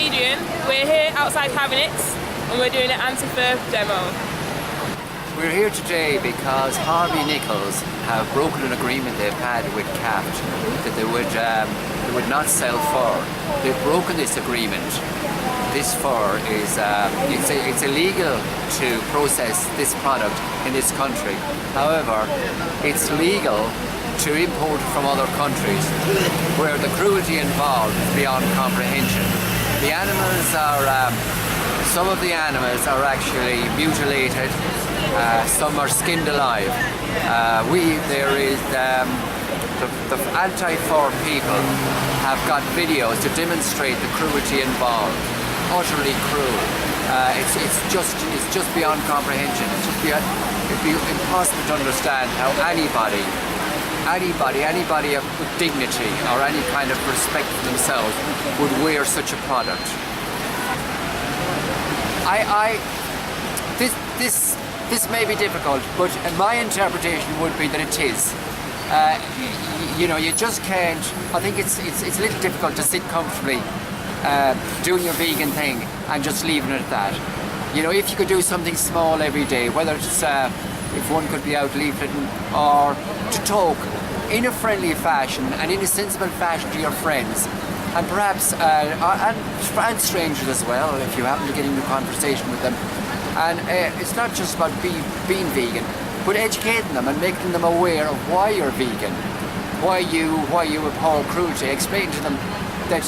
Adrian. We're here outside Cabinets and we're doing an anti-fur demo. We're here today because Harvey Nichols have broken an agreement they've had with CAFT that they would not sell fur. They've broken this agreement. This fur is it's illegal to process this product in this country. However, it's legal to import from other countries where the cruelty involved is beyond comprehension. The animals are, some of the animals are actually mutilated, some are skinned alive. The anti-fur people have got videos to demonstrate the cruelty involved. Utterly cruel. It's just beyond comprehension. It'd be impossible to understand how anybody with dignity or any kind of respect for themselves would wear such a product. This may be difficult, but my interpretation would be that it is. You just can't. I think it's a little difficult to sit comfortably doing your vegan thing and just leaving it at that. If you could do something small every day, whether it's if one could be out leafleting or to talk in a friendly fashion and in a sensible fashion to your friends and perhaps and strangers as well if you happen to get into conversation with them. And it's not just about being vegan, but educating them and making them aware of why you're vegan, why you abhor cruelty. Explain to them that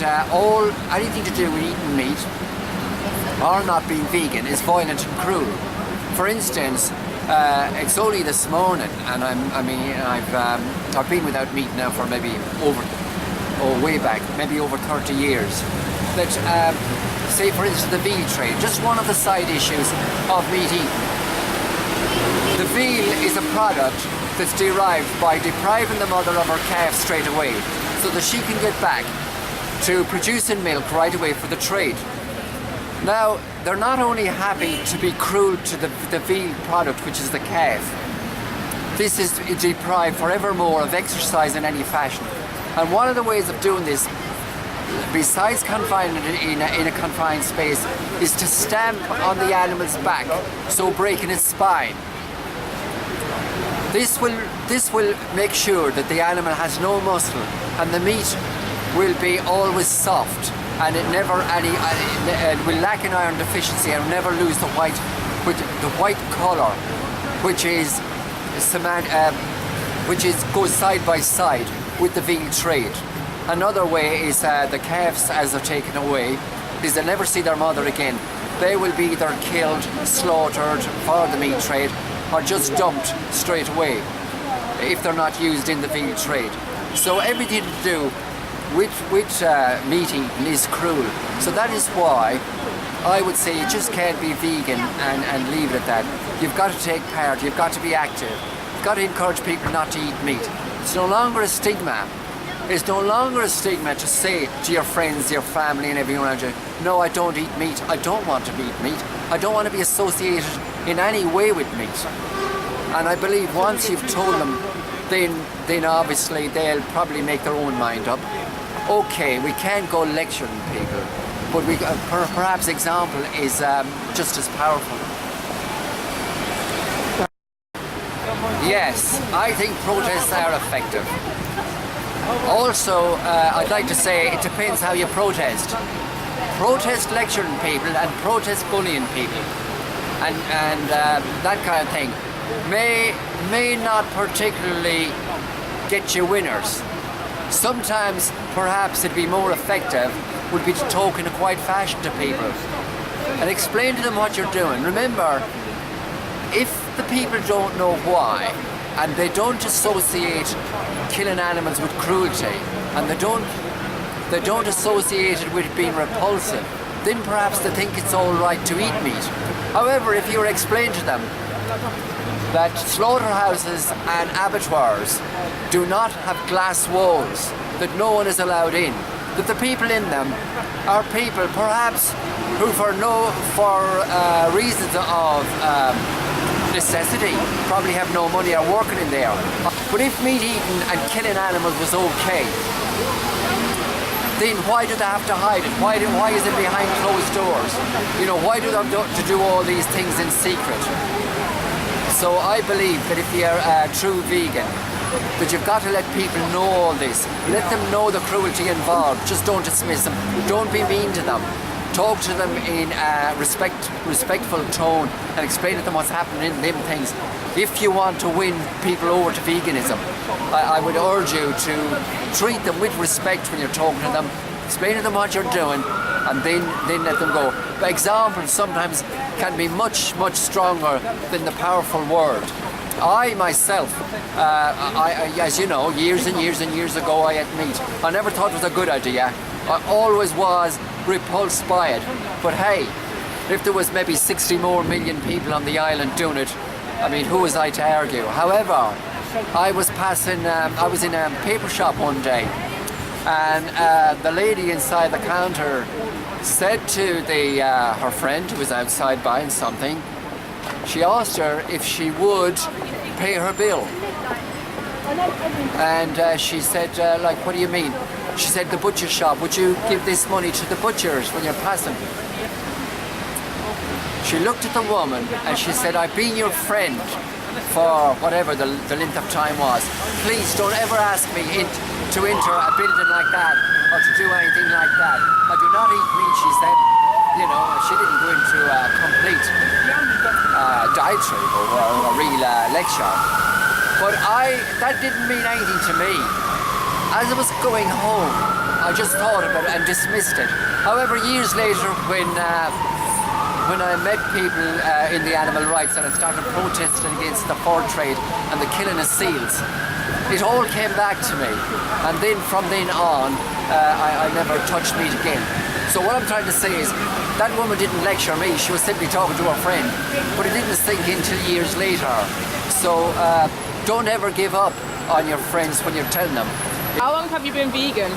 anything to do with eating meat or not being vegan is violent and cruel. For instance, it's only this morning, and I've been without meat now for maybe way back, maybe over 30 years. That say for instance the veal trade, just one of the side issues of meat eating. The veal is a product that's derived by depriving the mother of her calf straight away, so that she can get back to producing milk right away for the trade. Now, they're not only happy to be cruel to the veal product, which is the calf. This is deprived forevermore of exercise in any fashion. And one of the ways of doing this, besides confining it in a confined space, is to stamp on the animal's back, so breaking its spine. This will make sure that the animal has no muscle and the meat will be always soft, and it will lack an iron deficiency and never lose the white colour, which goes side by side with the veal trade. Another way is the calves, as they're taken away, is they'll never see their mother again. They will be either killed, slaughtered for the meat trade, or just dumped straight away if they're not used in the veal trade. So everything to do with meat eating is cruel. So that is why I would say you just can't be vegan and leave it at that. You've got to take part, you've got to be active. You've got to encourage people not to eat meat. It's no longer a stigma. It's no longer a stigma to say to your friends, your family and everyone around you, no, I don't eat meat, I don't want to eat meat, I don't want to be associated in any way with meat. And I believe once you've told them, then obviously they'll probably make their own mind up. Okay, we can't go lecturing people, but perhaps example is just as powerful. Yes, I think protests are effective. Also, I'd like to say it depends how you protest. Protest lecturing people and protest bullying people and that kind of thing may not particularly get you winners. Sometimes, perhaps it'd be more effective would be to talk in a quiet fashion to people and explain to them what you're doing. Remember, if the people don't know why and they don't associate killing animals with cruelty and they don't associate it with being repulsive, then perhaps they think it's all right to eat meat. However, if you were explaining to them that slaughterhouses and abattoirs do not have glass walls, that no one is allowed in, that the people in them are people perhaps who for reasons of necessity probably have no money or working in there. But if meat eating and killing animals was okay, then why do they have to hide it? Why is it behind closed doors? You know, why do they have to do all these things in secret? So I believe that if you're a true vegan, that you've got to let people know all this. Let them know the cruelty involved. Just don't dismiss them. Don't be mean to them. Talk to them in a respectful tone and explain to them what's happening in them things. If you want to win people over to veganism, I would urge you to treat them with respect when you're talking to them. Explain to them what you're doing, and then let them go. But examples sometimes can be much stronger than the powerful word. I myself, as you know, years and years ago I ate meat. I never thought it was a good idea. I always was repulsed by it. But hey, if there was maybe 60 more million people on the island doing it, I mean, who was I to argue? However, I was in a paper shop one day, and the lady inside the counter said to her friend who was outside buying something, she asked her if she would pay her bill. And she said, like, what do you mean? She said, the butcher shop, would you give this money to the butchers when you're passing? She looked at the woman and she said, I've been your friend for whatever the length of time was. Please don't ever ask me to enter a building like that or to do anything like that. I do not eat meat, she said. You know, she didn't go into a complete diatribe or a real lecture. But that didn't mean anything to me. As I was going home, I just thought of it and dismissed it. However, years later, when I met people in the animal rights and I started protesting against the fur trade and the killing of seals, it all came back to me. And then from then on, I never touched meat again. So what I'm trying to say is, that woman didn't lecture me, she was simply talking to her friend, but it didn't sink in till years later. So don't ever give up on your friends when you're telling them. How long have you been vegan?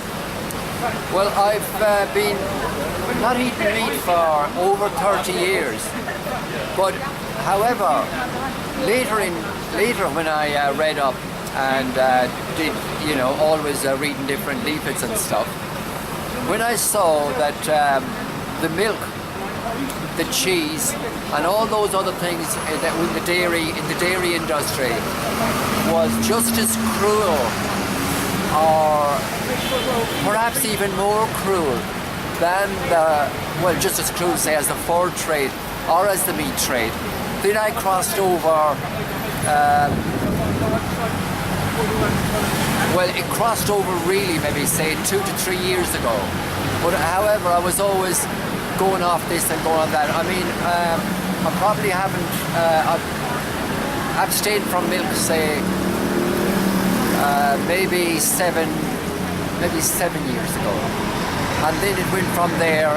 Well, I've been not eating meat for over 30 years. But however, later when I read up and did, you know, always reading different leaflets and stuff, when I saw that the milk, the cheese, and all those other things that in the dairy industry was just as cruel, or perhaps even more cruel than just as cruel, say, as the fur trade or as the meat trade. Then I crossed over. Well, it crossed over really maybe say 2 to 3 years ago. But however, I was always going off this and going on that. I mean, I probably haven't abstained from milk, say, maybe seven years ago. And then it went from there,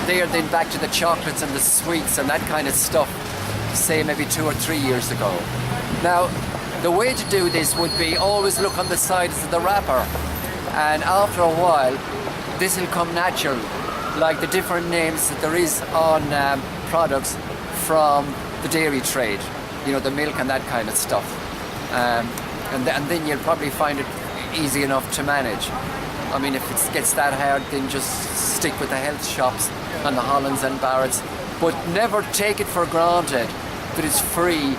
then back to the chocolates and the sweets and that kind of stuff, say maybe 2 or 3 years ago. Now, the way to do this would be always look on the sides of the wrapper, and after a while this will come natural, like the different names that there is on products from the dairy trade, you know, the milk and that kind of stuff, and then you'll probably find it easy enough to manage. I mean, if it gets that hard, then just stick with the health shops and the Hollands and Barrett's, but never take it for granted that it's free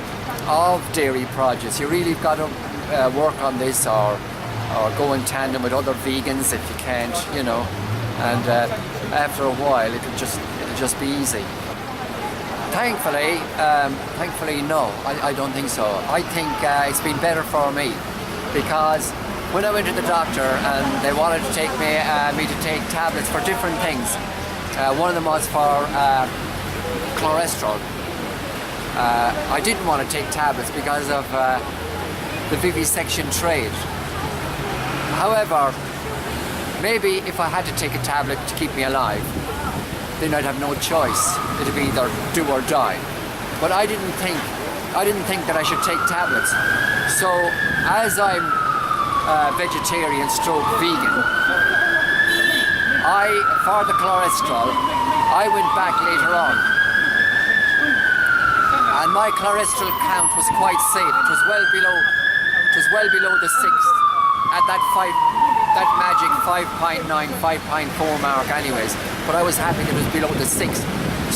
of dairy produce. You really got to work on this, or go in tandem with other vegans if you can't, you know. And after a while, it'll just be easy. Thankfully, no, I don't think so. I think it's been better for me, because when I went to the doctor and they wanted to take me to take tablets for different things, one of them was for cholesterol. I didn't want to take tablets because of the vivisection trade. However, maybe if I had to take a tablet to keep me alive, then I'd have no choice. It'd be either do or die. But I didn't think that I should take tablets. So as I'm vegetarian stroke vegan, for the cholesterol, I went back later on. And my cholesterol count was quite safe. It was well below the 6th. at that magic 5.9, 5.4 mark anyways, but I was happy that it was below the 6.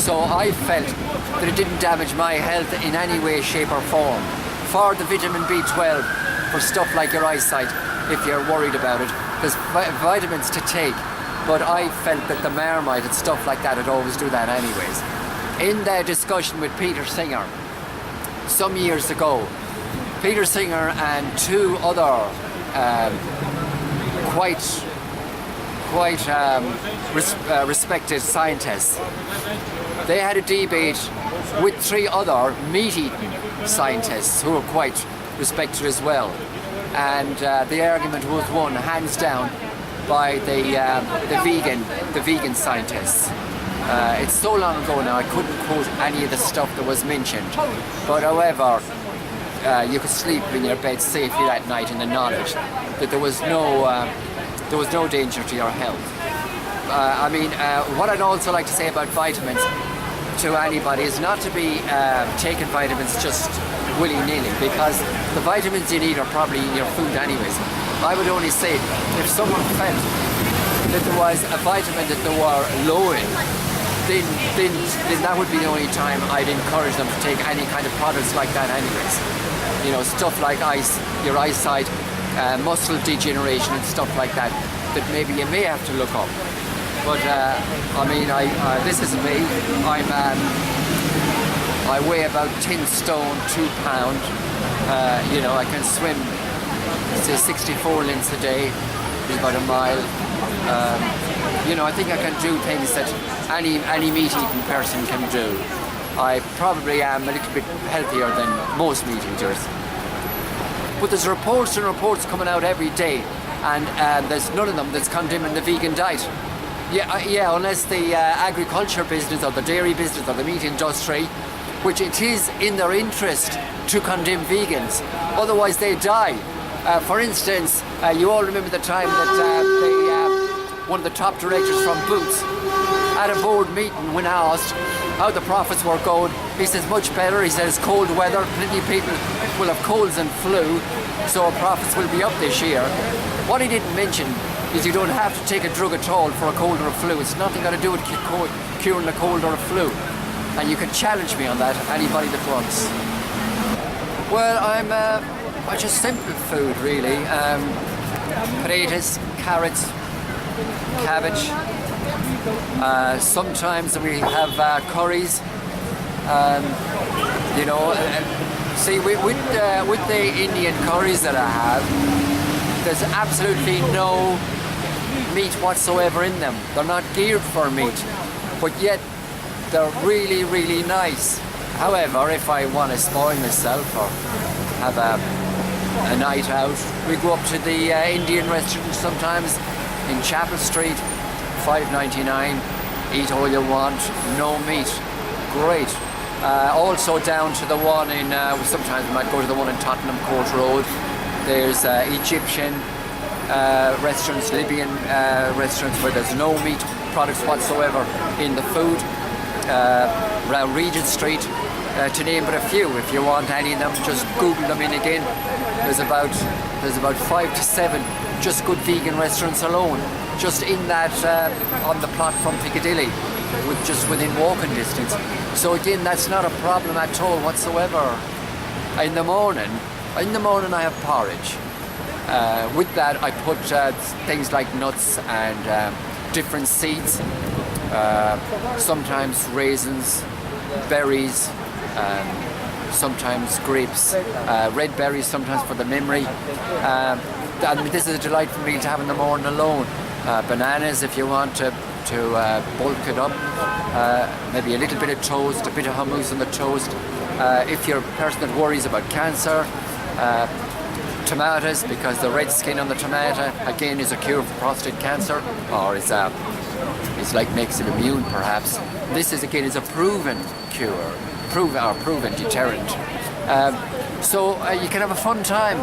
So I felt that it didn't damage my health in any way, shape or form. For the vitamin B12, for stuff like your eyesight, if you're worried about it, there's vitamins to take, but I felt that the Marmite and stuff like that would always do that anyways. In the discussion with Peter Singer some years ago, Peter Singer and two other quite respected scientists, they had a debate with three other meat-eating scientists who were quite respected as well, and the argument was won hands down by the vegan scientists. It's so long ago now I couldn't quote any of the stuff that was mentioned, but however, you could sleep in your bed safely that night in the knowledge that there was no danger to your health. What I'd also like to say about vitamins to anybody is not to be taking vitamins just willy-nilly, because the vitamins you need are probably in your food anyways. I would only say if someone felt that there was a vitamin that they were low in, then that would be the only time I'd encourage them to take any kind of products like that anyways. You know, stuff like your eyesight, muscle degeneration and stuff like that maybe you may have to look up. But this is me. I weigh about 10 stone, 2 pound. I can swim, say 64 lengths a day, which is about a mile. I think I can do things that any meat-eating person can do. I probably am a little bit healthier than most meat eaters. But there's reports and reports coming out every day, and there's none of them that's condemning the vegan diet. Yeah, unless the agriculture business or the dairy business or the meat industry, which it is in their interest to condemn vegans, otherwise they die. For instance, you all remember the time that one of the top directors from Boots at a board meeting, when asked how the profits were going, he says much better. He says cold weather, plenty of people will have colds and flu, so our profits will be up this year. What he didn't mention is you don't have to take a drug at all for a cold or a flu. It's nothing got to do with curing a cold or a flu. And you can challenge me on that, anybody that wants. Well, I'm just simple food really. Potatoes, carrots, cabbage. Sometimes we have curries. See, with the Indian curries that I have, there's absolutely no meat whatsoever in them. They're not geared for meat, but yet they're really, really nice. However, if I want to spoil myself or have a night out, we go up to the Indian restaurant sometimes in Chapel Street, $5.99, eat all you want, no meat, great. Also down to the one in, sometimes we might go to the one in Tottenham Court Road. There's Egyptian restaurants, Libyan restaurants where there's no meat products whatsoever in the food. Around Regent Street, to name but a few. If you want any of them, just Google them in again. There's about 5 to 7 just good vegan restaurants alone, just in that on the plot from Piccadilly, just within walking distance. So again, that's not a problem at all whatsoever. In the morning I have porridge. With that I put things like nuts and different seeds, sometimes raisins, berries, sometimes grapes, red berries sometimes for the memory. And this is a delightful meal to have in the morning alone. Bananas if you want to bulk it up, maybe a little bit of toast, a bit of hummus on the toast. If you're a person that worries about cancer, tomatoes, because the red skin on the tomato again is a cure for prostate cancer, or it's like makes it immune perhaps. This is again is a proven cure, proven deterrent. So you can have a fun time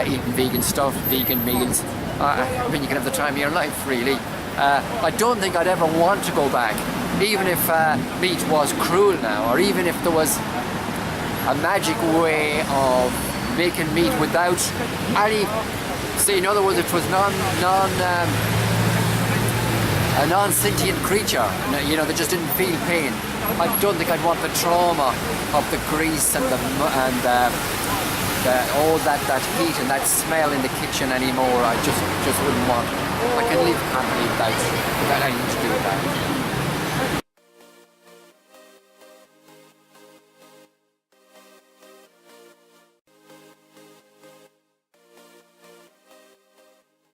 eating vegan stuff, vegan meals. You can have the time of your life really. I don't think I'd ever want to go back, even if meat was cruel now, or even if there was a magic way of making meat without any See, in other words, it was a non-sentient creature, you know, that just didn't feel pain. I don't think I'd want the trauma of the grease and all that heat and that smell in the kitchen anymore. I just wouldn't want it. I can live happily without anything to do with that.